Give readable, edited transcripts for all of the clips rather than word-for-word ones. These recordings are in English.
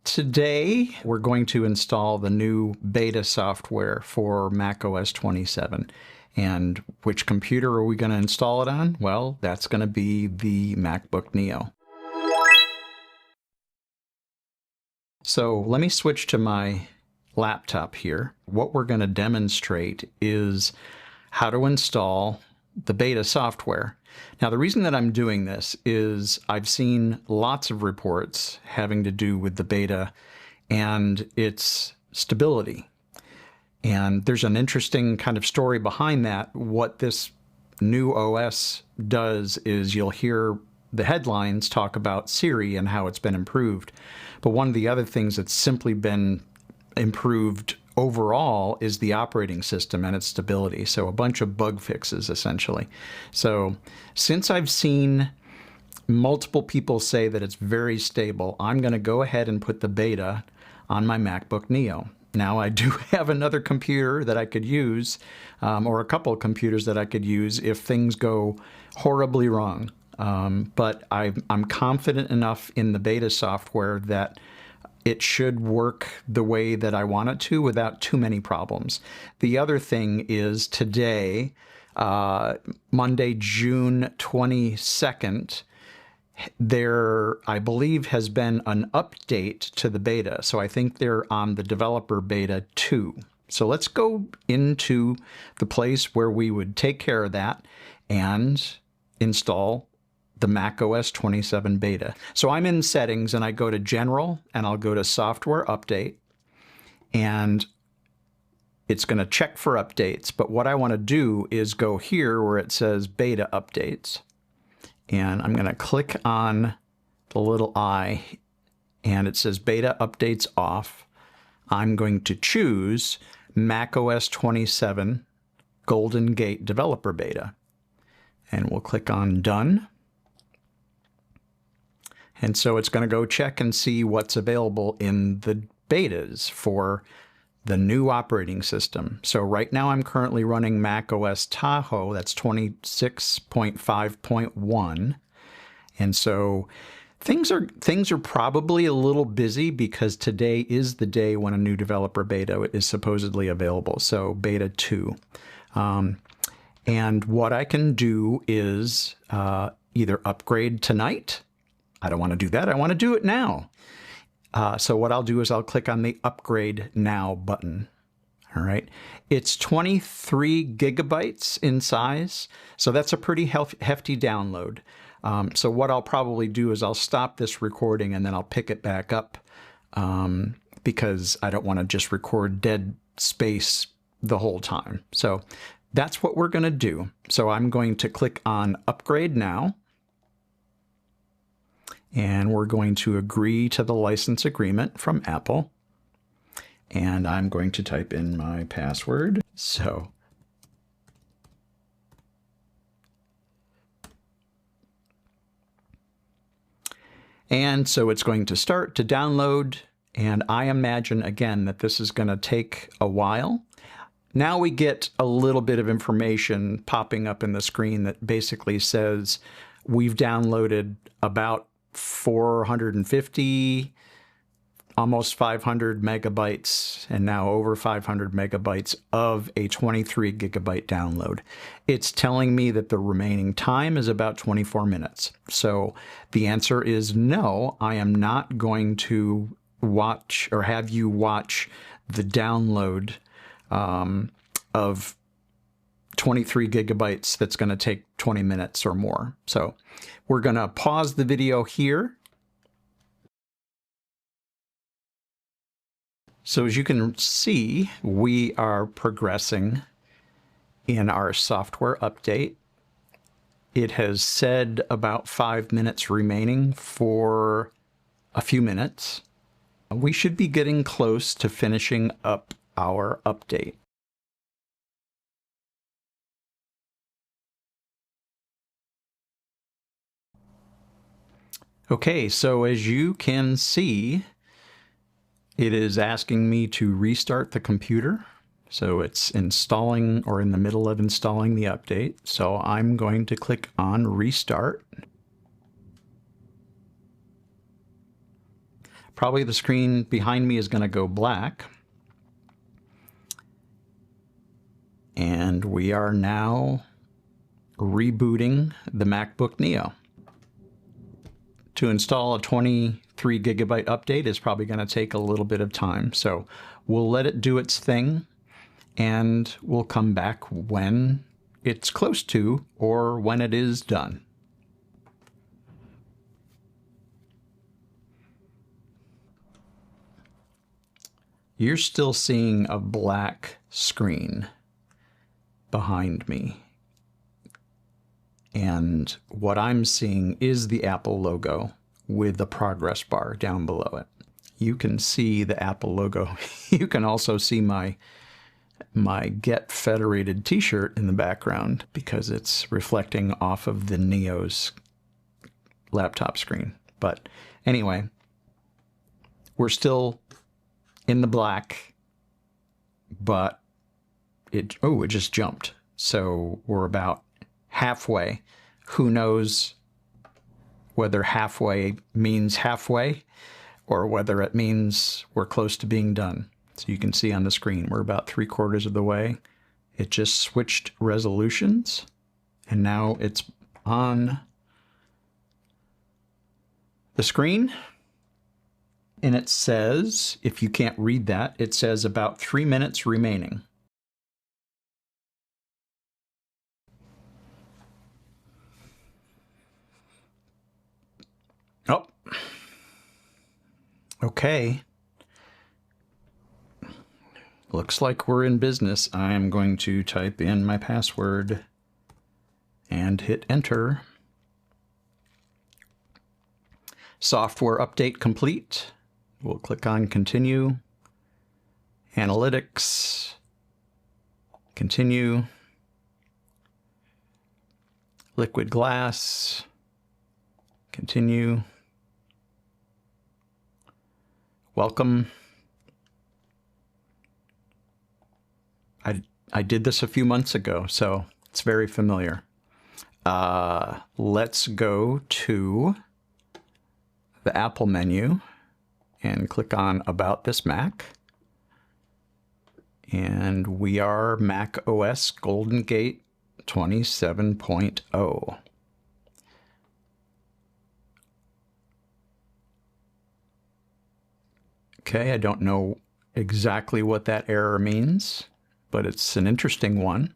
Today, we're going to install the new beta software for macOS 27. And which computer are we going to install it on? Well, that's going to be the MacBook Neo. So let me switch to my laptop here. What we're going to demonstrate is how to install the beta software. Now, the reason that I'm doing this is I've seen lots of reports having to do with the beta and its stability. And there's an interesting kind of story behind that. What this new OS does is you'll hear the headlines talk about Siri and how it's been improved. But one of the other things that's simply been improved overall is the operating system and its stability. So a bunch of bug fixes, essentially. So since I've seen multiple people say that it's very stable, I'm going to go ahead and put the beta on my MacBook Neo. Now, I do have another computer that I could use, or a couple of computers that I could use if things go horribly wrong. But I'm confident enough in the beta software that it should work the way that I want it to without too many problems. The other thing is today, Monday, June 22nd, there, I believe, has been an update to the beta. So I think they're on the developer beta 2. So let's go into the place where we would take care of that and install the macOS 27 beta. So I'm in settings and I go to general and I'll go to software update, and it's going to check for updates. But what I want to do is go here where it says beta updates, and I'm going to click on the little I and it says beta updates off. I'm going to choose macOS 27 Golden Gate developer beta, and we'll click on done. And so it's going to go check and see what's available in the betas for the new operating system. So right now I'm currently running macOS Tahoe, that's 26.5.1. And so things are probably a little busy because today is the day when a new developer beta is supposedly available. So beta 2. And what I can do is either upgrade tonight. I don't want to do that. I want to do it now. So what I'll do is I'll click on the Upgrade Now button. All right. It's 23 gigabytes in size, so that's a pretty hefty download. So what I'll probably do is I'll stop this recording and then I'll pick it back up because I don't want to just record dead space the whole time. So that's what we're going to do. So I'm going to click on Upgrade Now. And we're going to agree to the license agreement from Apple. And I'm going to type in my password. And so it's going to start to download. And I imagine, again, that this is going to take a while. Now we get a little bit of information popping up in the screen that basically says we've downloaded about 450, almost 500 megabytes, and now over 500 megabytes of a 23 gigabyte download. It's telling me that the remaining time is about 24 minutes. So the answer is no, I am not going to watch or have you watch the download of 23 gigabytes that's going to take 20 minutes or more. So we're going to pause the video here. So as you can see, we are progressing in our software update. It has said about 5 minutes remaining for a few minutes. We should be getting close to finishing up our update. Okay, so as you can see, it is asking me to restart the computer. So it's installing or in the middle of installing the update. So I'm going to click on Restart. Probably the screen behind me is going to go black. And we are now rebooting the MacBook Neo. To install a 23 gigabyte update is probably going to take a little bit of time. So we'll let it do its thing and we'll come back when it's close to or when it is done. You're still seeing a black screen behind me. And what I'm seeing is the Apple logo with the progress bar down below it. You can see the Apple logo. You can also see my Get Federated t-shirt in the background because it's reflecting off of the Neo's laptop screen. But anyway, we're still in the black, but it just jumped. So we're about halfway. Who knows whether halfway means halfway or whether it means we're close to being done. So you can see on the screen, we're about 3/4 of the way. It just switched resolutions and now it's on the screen. And it says, if you can't read that, it says about 3 minutes remaining. Oh, okay. Looks like we're in business. I'm going to type in my password and hit enter. Software update complete. We'll click on continue. Analytics. Continue. Liquid glass. Continue. Welcome. I did this a few months ago, so it's very familiar. Let's go to the Apple menu and click on About This Mac. And we are macOS Golden Gate 27.0. Okay, I don't know exactly what that error means, but it's an interesting one.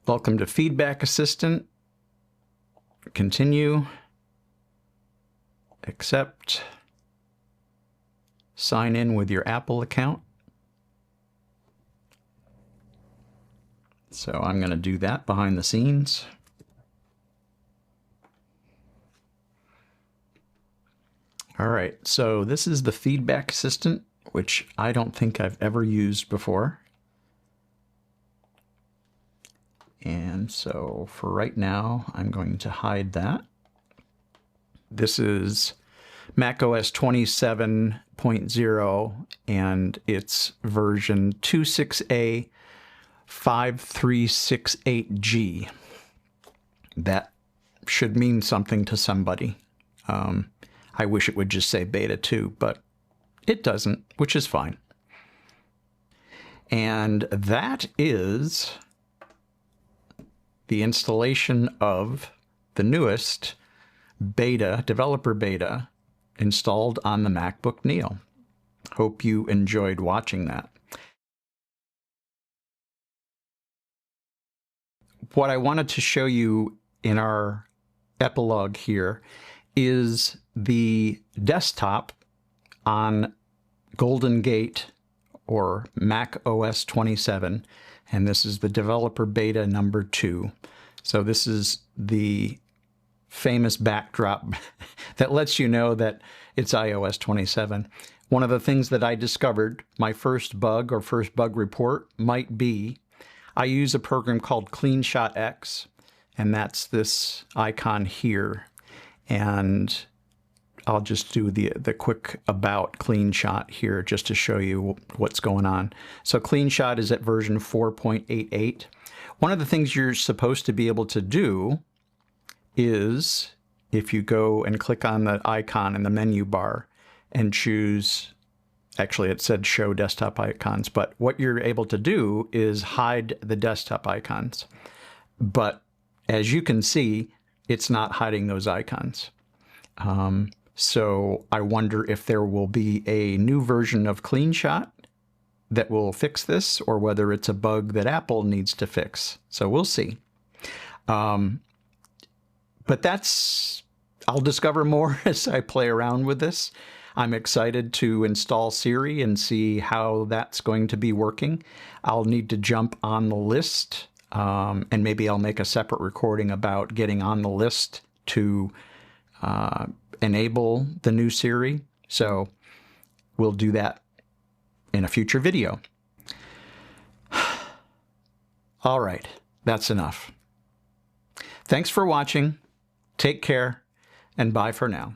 Welcome to Feedback Assistant. Continue. Accept. Sign in with your Apple account. So I'm going to do that behind the scenes. All right, so this is the Feedback Assistant, which I don't think I've ever used before. And so for right now, I'm going to hide that. This is macOS 27.0, and it's version 26A5368G. That should mean something to somebody. I wish it would just say beta 2, but it doesn't, which is fine. And that is the installation of the newest beta, developer beta, installed on the MacBook Neo. Hope you enjoyed watching that. What I wanted to show you in our epilogue here is the desktop on Golden Gate or macOS 27, and this is the developer beta number 2. So this is the famous backdrop that lets you know that it's iOS 27. One of the things that I discovered, my first bug or first bug report might be, I use a program called CleanShot X, and that's this icon here. And I'll just do the quick about CleanShot here just to show you what's going on. So CleanShot is at version 4.88. One of the things you're supposed to be able to do is, if you go and click on the icon in the menu bar and choose, actually it said show desktop icons, but what you're able to do is hide the desktop icons. But as you can see, it's not hiding those icons. So I wonder if there will be a new version of CleanShot that will fix this, or whether it's a bug that Apple needs to fix. So we'll see. But I'll discover more as I play around with this. I'm excited to install Siri and see how that's going to be working. I'll need to jump on the list, and maybe I'll make a separate recording about getting on the list to enable the new Siri. So we'll do that in a future video. All right, that's enough. Thanks for watching. Take care, and bye for now.